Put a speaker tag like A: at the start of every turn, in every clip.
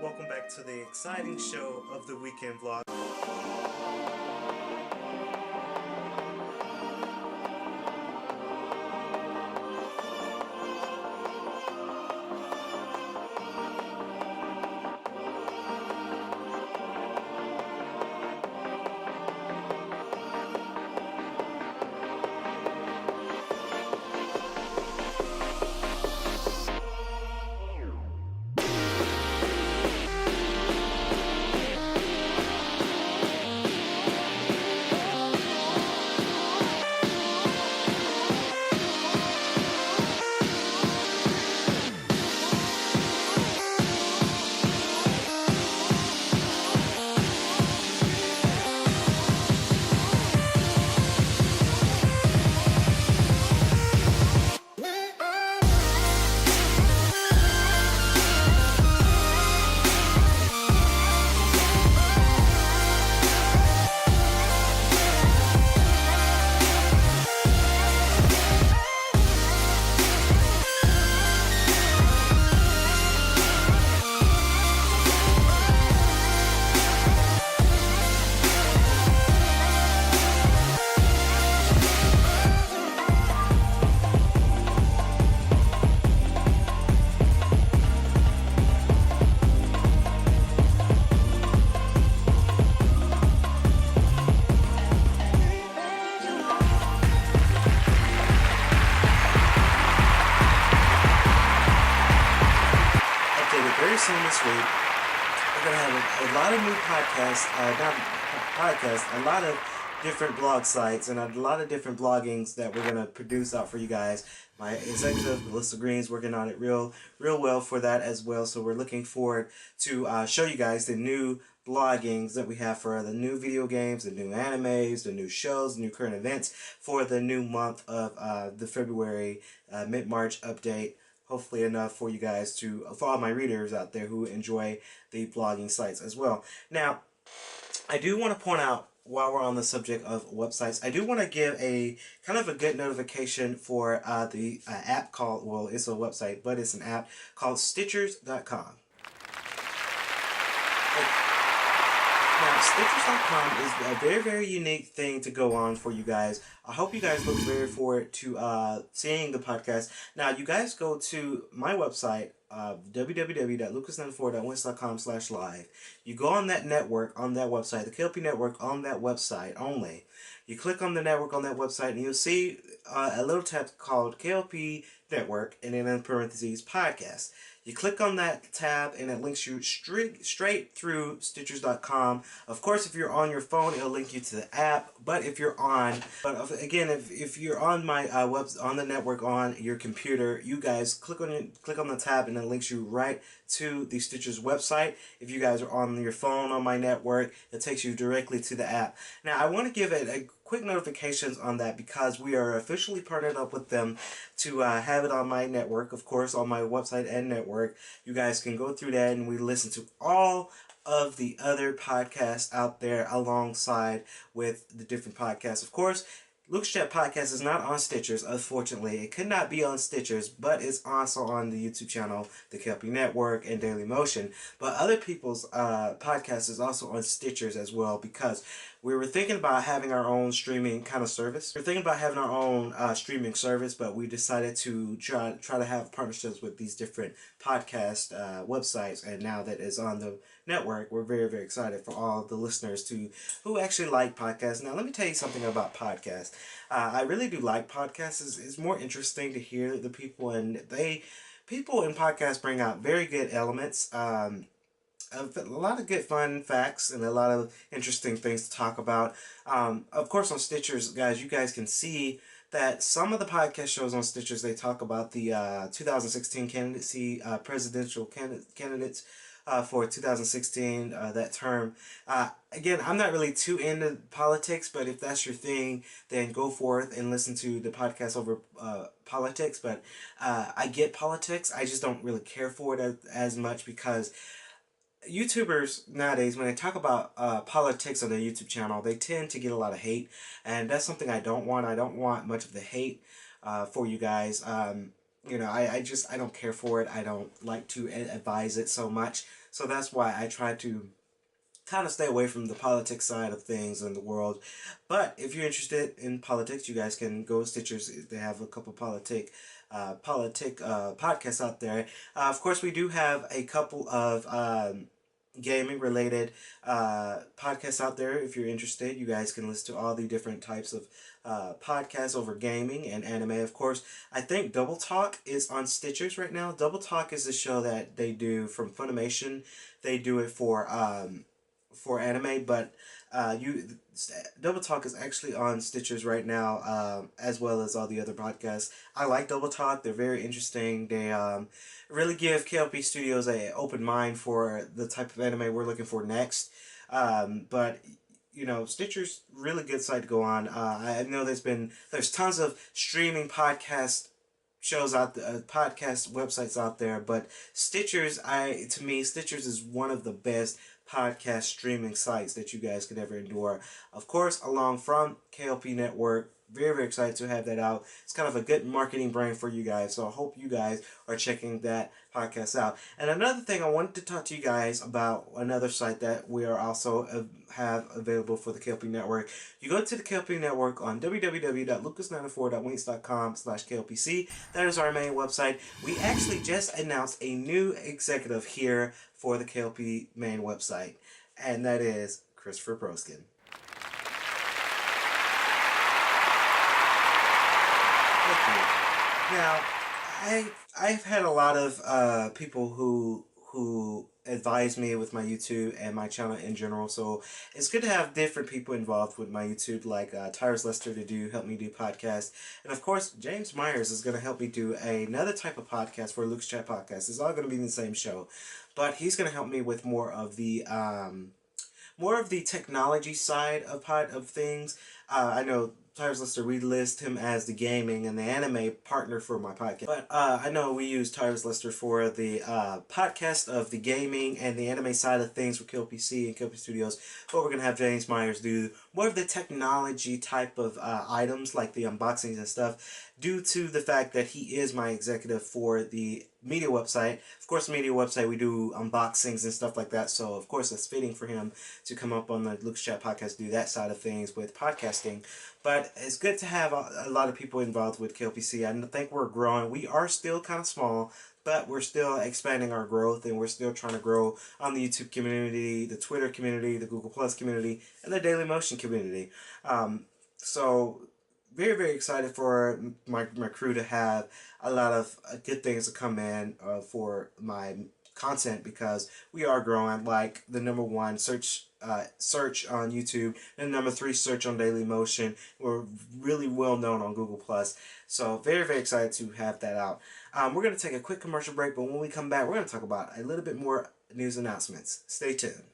A: Welcome back to the exciting show of the weekend vlog. Very soon this week, we're going to have a lot of new podcasts, a lot of different blog sites, and a lot of different bloggings that we're going to produce out for you guys. My executive, Melissa Green's working on it real well for that as well, so we're looking forward to show you guys the new bloggings that we have for the new video games, the new animes, the new shows, the new current events for the new month of the February mid-March update. Hopefully enough for you guys for all my readers out there who enjoy the blogging sites as well. Now, I do want to point out, while we're on the subject of websites, I do want to give a kind of a good notification for the app called, well, it's a website, but it's an app called Stitchers.com. Now, Stitchers.com is a very unique thing to go on for you guys. I hope you guys look very forward to seeing the podcast. Now, you guys go to my website, www.lucas94.wins.com/live. You go on that network, on that website, the K.L.P. Network on that website only. You click on the network on that website, and you'll see a little tab called K.L.P. Network, and then in parentheses, podcast. You click on that tab and it links you straight through Stitchers.com. Of course, if you're on your phone, it'll link you to the app. But if you're on, if you're on my on the network on your computer, you guys click on the tab and it links you right to the Stitchers website. If you guys are on your phone on my network, it takes you directly to the app. Now, I want to give it a quick notifications on that because we are officially partnered up with them to have it on my network, of course, on my website and network. You guys can go through that and we listen to all of the other podcasts out there alongside with the different podcasts. Of course, Luke's Chat Podcast is not on Stitchers, unfortunately. It could not be on Stitchers, but it's also on the YouTube channel, the K.L.P. Network, and Daily Motion. But other people's podcast is also on Stitchers as well because we were thinking about having our own streaming kind of service. We're thinking about having our own streaming service, but we decided to try to have partnerships with these different podcast websites. And now that it's on the network, we're very excited for all the listeners who actually like podcasts. Now, let me tell you something about podcasts. I really do like podcasts. It's more interesting to hear the people, and people in podcasts bring out very good elements. A lot of good fun facts and a lot of interesting things to talk about. Of course, on Stitchers, guys, you guys can see that some of the podcast shows on Stitchers, they talk about the 2016 presidential candidates for 2016, that term. Again, I'm not really too into politics, but if that's your thing, then go forth and listen to the podcast over politics. But I get politics. I just don't really care for it as much because YouTubers nowadays, when they talk about politics on their YouTube channel, they tend to get a lot of hate, and that's something I don't want. I don't want much of the hate for you guys. You know, I don't care for it. I don't like to advise it so much. So that's why I try to kind of stay away from the politics side of things in the world. But if you're interested in politics, you guys can go to Stitchers. They have a couple podcasts out there. Of course, we do have a couple of gaming related podcasts out there. If you're interested, you guys can listen to all the different types of podcasts over gaming and anime. Of course, I think Double Talk is on Stitchers right now. Double Talk is a show that they do from Funimation. They do it for anime, but you Double Talk is actually on Stitchers right now, as well as all the other podcasts. I like Double Talk; they're very interesting. They really give K.L.P Studios a open mind for the type of anime we're looking for next. But you know, Stitcher's really good site to go on. I know there's tons of streaming podcast shows out the podcast websites out there, but Stitchers is one of the best podcast streaming sites that you guys could ever endure. Of course, along from KOP Network. Very, very excited to have that out. It's kind of a good marketing brand for you guys, so I hope you guys are checking that podcast out. And another thing I wanted to talk to you guys about another site that we are also have available for the KLP Network. You go to the KLP Network on www.lucas94.winks.com/KLPC. That is our main website. We actually just announced a new executive here for the KLP main website, and that is Christopher Broskin. Now, I've had a lot of people who advise me with my YouTube and my channel in general. So it's good to have different people involved with my YouTube, like Tyrus Lester to help me do podcasts, and of course James Myers is going to help me do another type of podcast for Luke's Chat Podcast. It's all going to be in the same show, but he's going to help me with more of the technology side of things. I know Tires Lister, we list him as the gaming and the anime partner for my podcast. But I know we use Tires Lister for the podcast of the gaming and the anime side of things for KLPC and KLP Studios. But we're going to have James Myers do more of the technology type of items, like the unboxings and stuff, due to the fact that he is my executive for the media website. Of course, the media website, we do unboxings and stuff like that. So, of course, it's fitting for him to come up on the Luke's Chat podcast, do that side of things with podcasting. But it's good to have a lot of people involved with KLPC. I think we're growing. We are still kind of small, but we're still expanding our growth, and we're still trying to grow on the YouTube community, the Twitter community, the Google Plus community, and the Daily Motion community. So very, very excited for my crew to have a lot of good things to come in for my content, because we are growing. Like the #1 search on YouTube, and #3 search on Daily Motion. We're really well known on Google Plus, so very, very excited to have that out. We're going to take a quick commercial break, but when we come back, we're going to talk about a little bit more news announcements. Stay tuned.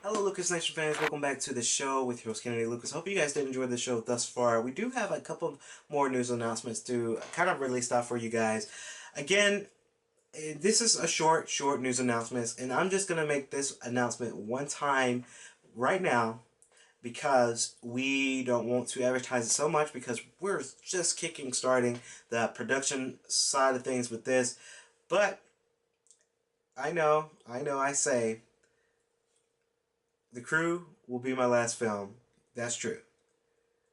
A: Hello, Lucas Nation fans. Welcome back to the show with your host, Kennedy Lucas. Hope you guys did enjoy the show thus far. We do have a couple more news announcements to kind of release out for you guys. Again, this is a short news announcement, and I'm just going to make this announcement one time right now, because we don't want to advertise it so much, because we're just starting the production side of things with this. But I know, I say The Crew will be my last film. That's true.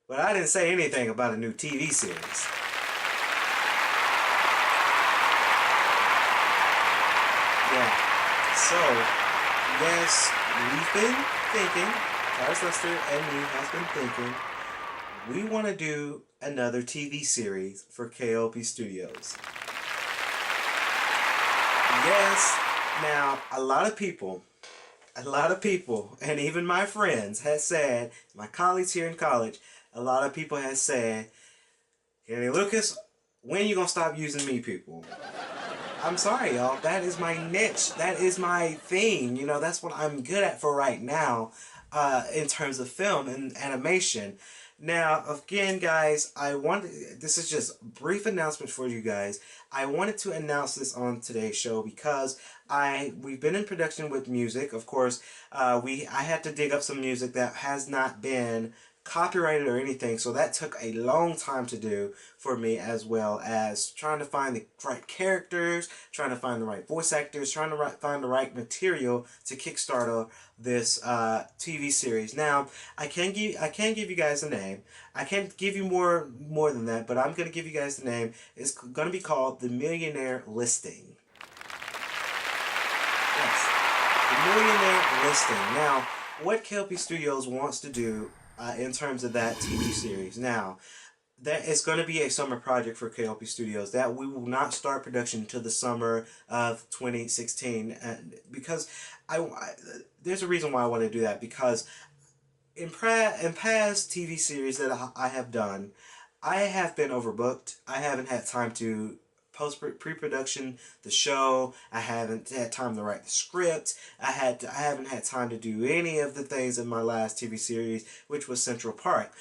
A: But I didn't say anything about a new TV series. Yeah. So, yes, we've been thinking, Tyrus Lester and me has been thinking, we want to do another TV series for K.L.P Studios. Yes. Now, a lot of people, and even my friends had said, my colleagues here in college, a lot of people had said, "Hey Lucas, when are you gonna stop using me, people?" I'm sorry, y'all. That is my niche. That is my thing. That's what I'm good at for right now, in terms of film and animation. Now, again, guys, this is just a brief announcement for you guys. I wanted to announce this on today's show because we've been in production with music. Of course, I had to dig up some music that has not been copyrighted or anything, so that took a long time to do for me, as well as trying to find the right characters, trying to find the right voice actors, trying to find the right material to kickstart this TV series. Now, I can give you guys a name. I can't give you more than that, but I'm gonna give you guys the name. It's gonna be called the Millionaire Listing. Yes, the Millionaire Listing. Now, what K.L.P Studios wants to do in terms of that TV series. Now, that is going to be a summer project for K.L.P Studios. That we will not start production until the summer of 2016, because there's a reason why I want to do that, because in past TV series that I have done, I have been overbooked. I haven't had time to pre-production the show. I haven't had time to write the script. I haven't had time to do any of the things in my last TV series, which was Central Park.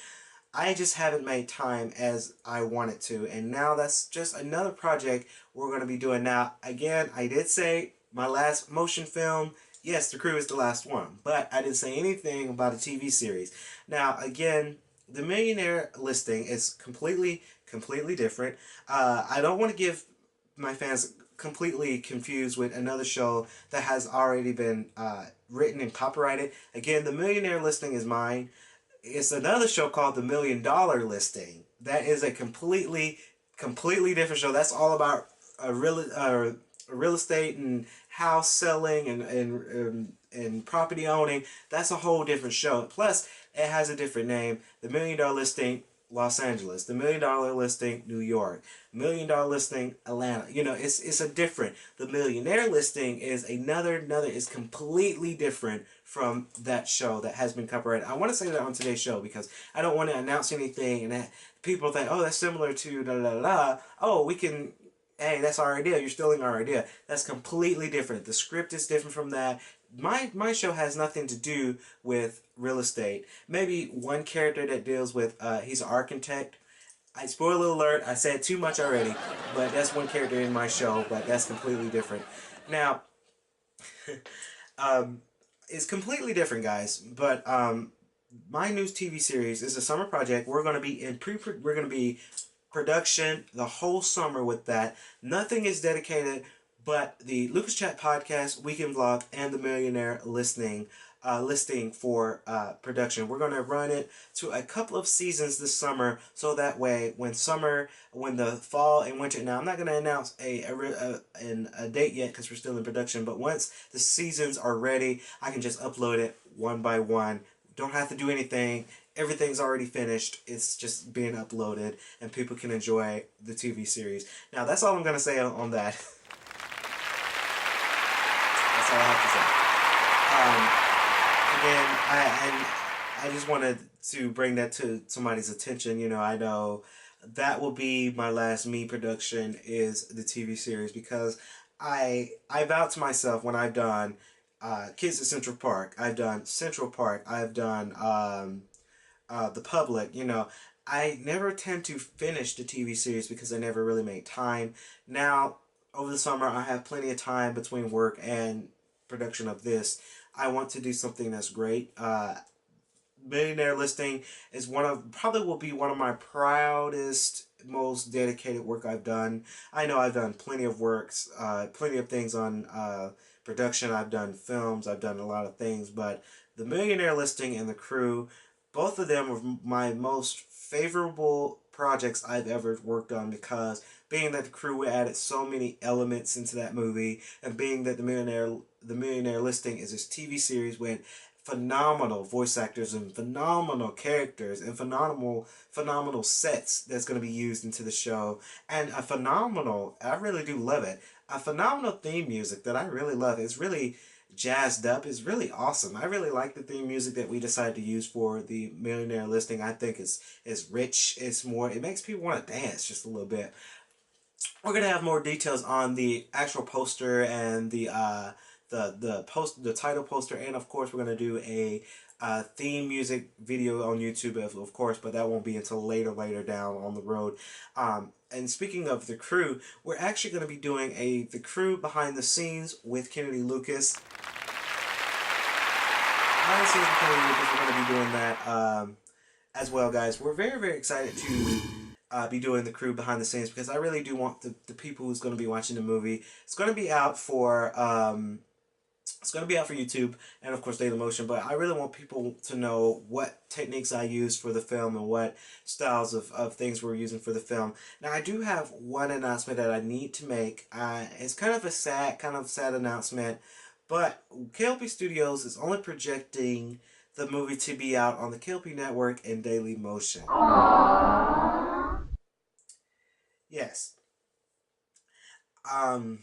A: I just haven't made time as I wanted to, and now that's just another project we're going to be doing. Now, again, I did say my last motion film, yes, The Crew is the last one, but I didn't say anything about a TV series. Now, again, the Millionaire Listing is completely different. I don't want to give my fans completely confused with another show that has already been written and copyrighted. Again, the Millionaire Listing is mine. It's another show called The $1,000,000 Listing. That is a completely different show. That's all about real estate and house selling and property owning. That's a whole different show. Plus, it has a different name. The $1,000,000 Listing Los Angeles, the $1,000,000 Listing New York, $1,000,000 Listing Atlanta. You know, it's a different. The Millionaire Listing is another is completely different from that show that has been copyrighted. I want to say that on today's show because I don't want to announce anything and that people think, oh, that's similar to da da da. Oh, we can. Hey, that's our idea. You're stealing our idea. That's completely different. The script is different from that. My show has nothing to do with real estate. Maybe one character that deals with he's an architect. I spoiler alert, I said too much already, but that's one character in my show, but that's completely different. Now, um, it's completely different, guys. But my new TV series is a summer project. We're gonna be we're gonna be production the whole summer with that. Nothing is dedicated but the Lucas Chat podcast, weekend vlog, and the Millionaire listing for production. We're gonna run it to a couple of seasons this summer, so that way when the fall and winter. Now I'm not gonna announce a date yet because we're still in production. But once the seasons are ready, I can just upload it one by one. Don't have to do anything. Everything's already finished. It's just being uploaded, and people can enjoy the TV series. Now that's all I'm gonna say on that. That's all I have to say. Again, I just wanted to bring that to somebody's attention. You know, I know that will be my last me production is the TV series, because I vowed to myself when I've done Kids at Central Park, I've done Central Park, I've done The Public. You know, I never tend to finish the TV series because I never really made time. Now, over the summer, I have plenty of time between work and production of this. I want to do something that's great. Millionaire Listing is probably will be one of my proudest, most dedicated work I've done. I know I've done plenty of works, plenty of things on production. I've done films. I've done a lot of things, but the Millionaire Listing and The Crew, both of them are my most favorable projects I've ever worked on, because being that The Crew added so many elements into that movie, and being that the Millionaire Listing is this TV series with phenomenal voice actors and phenomenal characters and phenomenal sets that's going to be used into the show, and I really do love it, a phenomenal theme music that I really love. It's really jazzed up. It's really awesome. I really like the theme music that we decided to use for the Millionaire Listing. I think it's rich. It makes people want to dance just a little bit. We're gonna have more details on the actual poster and the title poster, and of course we're gonna do theme music video on YouTube, of course, but that won't be until later down on the road. And speaking of the crew, we're actually going to be doing the crew behind the scenes with Kennedy Lucas. Behind the scenes with Kennedy Lucas, we're going to be doing that as well, guys. We're very excited to be doing the crew behind the scenes because I really do want the people who's going to be watching the movie. It's going to be out for YouTube and of course Dailymotion, but I really want people to know what techniques I use for the film and what styles of things we're using for the film. Now I do have one announcement that I need to make. It's kind of a sad announcement, but K.L.P Studios is only projecting the movie to be out on the K.L.P Network and Dailymotion. Yes. I'm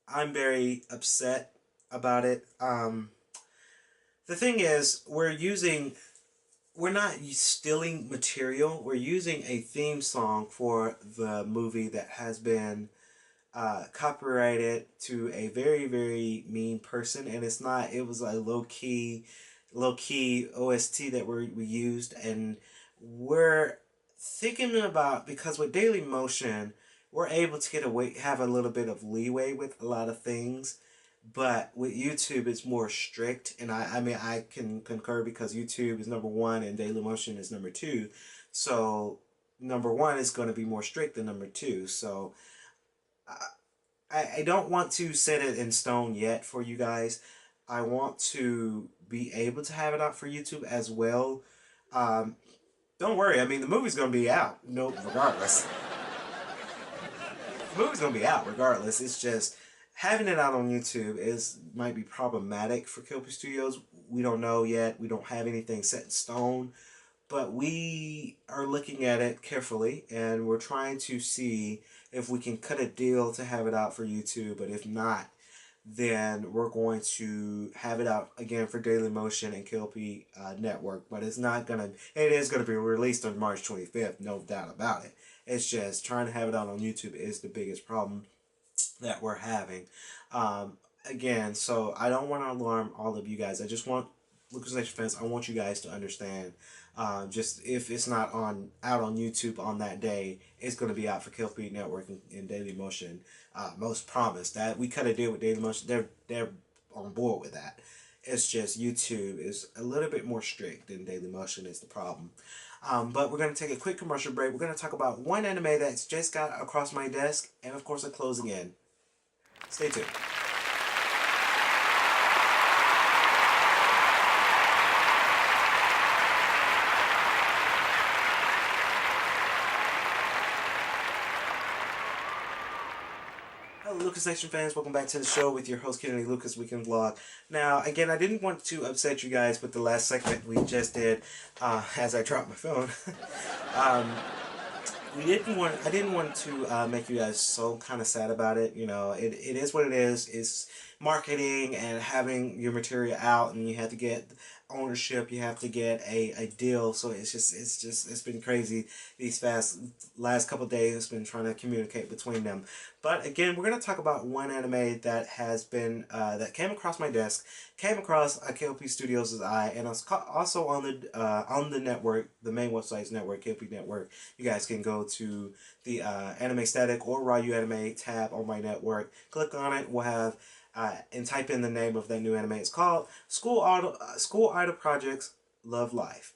A: very upset about it. The thing is, we're not stealing material. We're using a theme song for the movie that has been copyrighted to a very mean person, and it's not. It was a low key OST that we used, and we're thinking about, because with Dailymotion we're able to have a little bit of leeway with a lot of things, but with YouTube it's more strict, and I mean I can concur because YouTube is number one and Dailymotion is number two, so number one is going to be more strict than number two. So I don't want to set it in stone yet for you guys. I want to be able to have it out for YouTube as well. Don't worry. I mean, the movie's gonna be out. No, regardless. The movie's gonna be out regardless. It's just having it out on YouTube might be problematic for K.L.P Studios. We don't know yet. We don't have anything set in stone, but we are looking at it carefully, and we're trying to see if we can cut a deal to have it out for YouTube. But if not, then we're going to have it out again for Dailymotion and K.L.P Network. But it is gonna be released on March 25th, no doubt about it. It's just trying to have it out on YouTube is the biggest problem that we're having. Again, so I don't want to alarm all of you guys. I just want Lucas Nation fans. I want you guys to understand. Just if it's not out on YouTube on that day, it's going to be out for K.L.P Network and Dailymotion. Most promised that we cut a deal with Dailymotion. They're on board with that. It's just YouTube is a little bit more strict than Dailymotion is the problem. But we're going to take a quick commercial break. We're going to talk about one anime that's just got across my desk, and of course a closing in. Stay tuned. Hello, Lucas Nation fans. Welcome back to the show with your host, Kennedy Lucas Weekend Vlog. Now, again, I didn't want to upset you guys with the last segment we just did as I dropped my phone. I didn't want to make you guys so kind of sad about it. You know, it is what it is. It's marketing and having your material out, and you have to get ownership. You have to get a deal. So it's been crazy these last couple of days. Been trying to communicate between them. But again, we're gonna talk about one anime that has been that came across my desk, came across K.L.P Studios' eye, and it's also on the network, the main website's network, K.L.P Network. You guys can go to the Anime Static or Ryu Anime tab on my network. Click on it. We'll have and type in the name of that new anime. It's called School Idol Projects Love Life.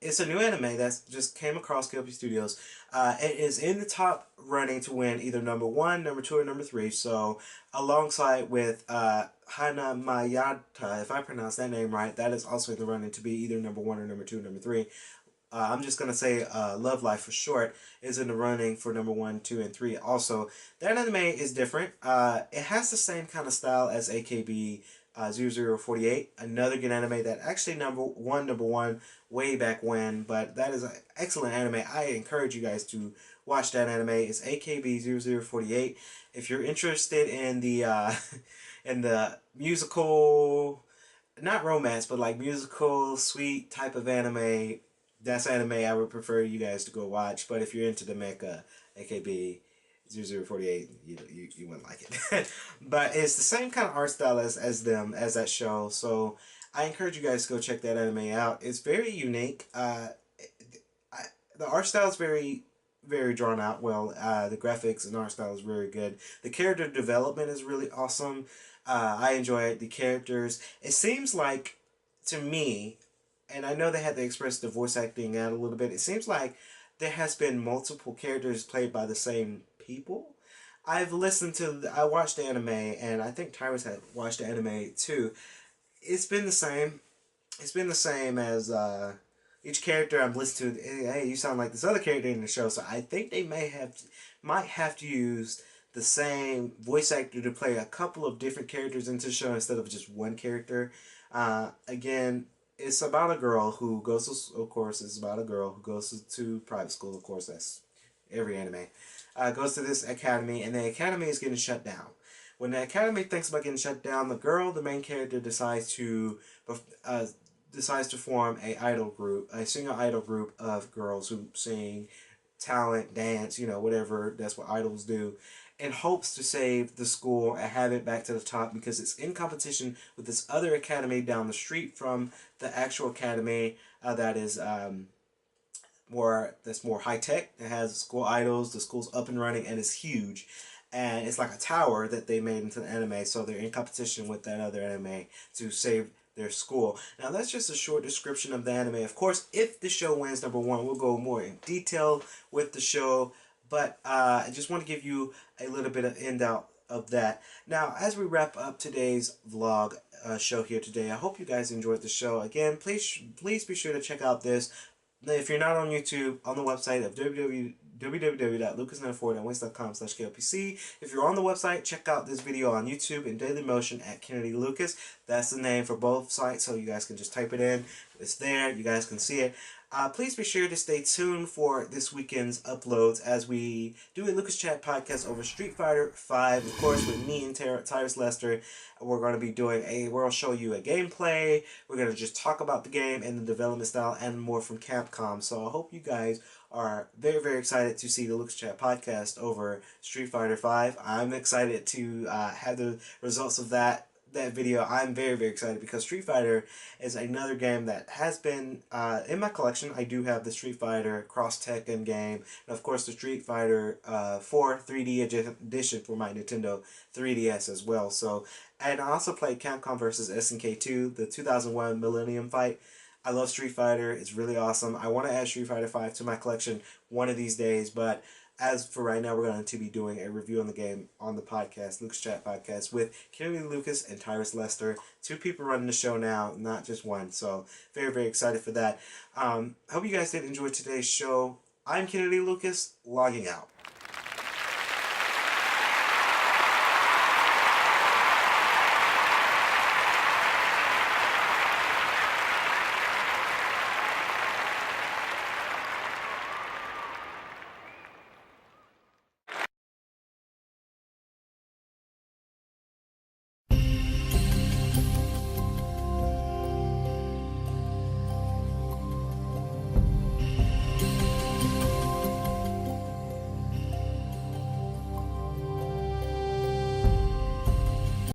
A: It's a new anime that just came across K.L.P Studios. It is in the top running to win either number 1, number 2, or number 3. So, alongside with Hana Mayata, if I pronounce that name right, that is also in the running to be either number 1 or number 2 or number 3. I'm just gonna say Love Life for short is in the running for number 1, 2, and 3. Also, that anime is different. It has the same kind of style as AKB 0048, another good anime that actually number one way back when, but that is an excellent anime. I encourage you guys to watch that anime. It's AKB 0048. If you're interested in the in the musical, not romance, but like musical sweet type of anime, that's anime I would prefer you guys to go watch. But if you're into the mecha, AKB 0048, you wouldn't like it. But it's the same kind of art style as that show. So I encourage you guys to go check that anime out. It's very unique. I, the art style is very drawn out. Well, the graphics and art style is very good. The character development is really awesome. I enjoy it. The characters. It seems like to me, and I know they had to express the voice acting out a little bit. It seems like there has been multiple characters played by the same people. I watched the anime, and I think Tyrus had watched the anime too. It's been the same. It's been the same as each character I've listened to. Hey, you sound like this other character in the show, so I think they might have to use the same voice actor to play a couple of different characters into the show instead of just one character. Again, it's about a girl who goes to, of course, it's about a girl who goes to private school. Of course, that's every anime. Goes to this academy, and the academy is getting shut down. When the academy thinks about getting shut down, the girl, the main character, uh, decides to form a idol group, a single idol group of girls who sing, talent, dance, whatever. That's what idols do, in hopes to save the school and have it back to the top because it's in competition with this other academy down the street from the actual academy that is more high tech. It has school idols. The school's up and running and it's huge, and it's like a tower that they made into the anime. So they're in competition with that other anime to save their school. Now that's just a short description of the anime. Of course, if the show wins number one, we'll go more in detail with the show. But I just want to give you a little bit of end out of that. Now, as we wrap up today's vlog show here today, I hope you guys enjoyed the show. Again, please be sure to check out this. If you're not on YouTube, on the website of www.lucas94.wins.com/KLPC. If you're on the website, check out this video on YouTube in Daily Motion at Kennedy Lucas. That's the name for both sites, so you guys can just type it in. It's there. You guys can see it. Please be sure to stay tuned for this weekend's uploads as we do a Lucas Chat podcast over Street Fighter 5, of course, with me and Tyrus Lester. We're going to be we'll show you a gameplay. We're going to just talk about the game and the development style and more from Capcom. So I hope you guys are very, very excited to see the Lucas Chat podcast over Street Fighter 5. I'm excited to have the results of that video. I'm very, very excited because Street Fighter is another game that has been in my collection. I do have the Street Fighter Cross Tekken game, and of course the Street Fighter 4 3D edition for my Nintendo 3DS as well. So, and I also played Capcom vs SNK 2, the 2001 Millennium Fight. I love Street Fighter. It's really awesome. I want to add Street Fighter 5 to my collection one of these days, but as for right now, we're going to be doing a review on the game on the podcast, Lucas Chat Podcast, with Kennedy Lucas and Tyrus Lester. Two people running the show now, not just one. So, very, very excited for that. Hope you guys did enjoy today's show. I'm Kennedy Lucas, logging out.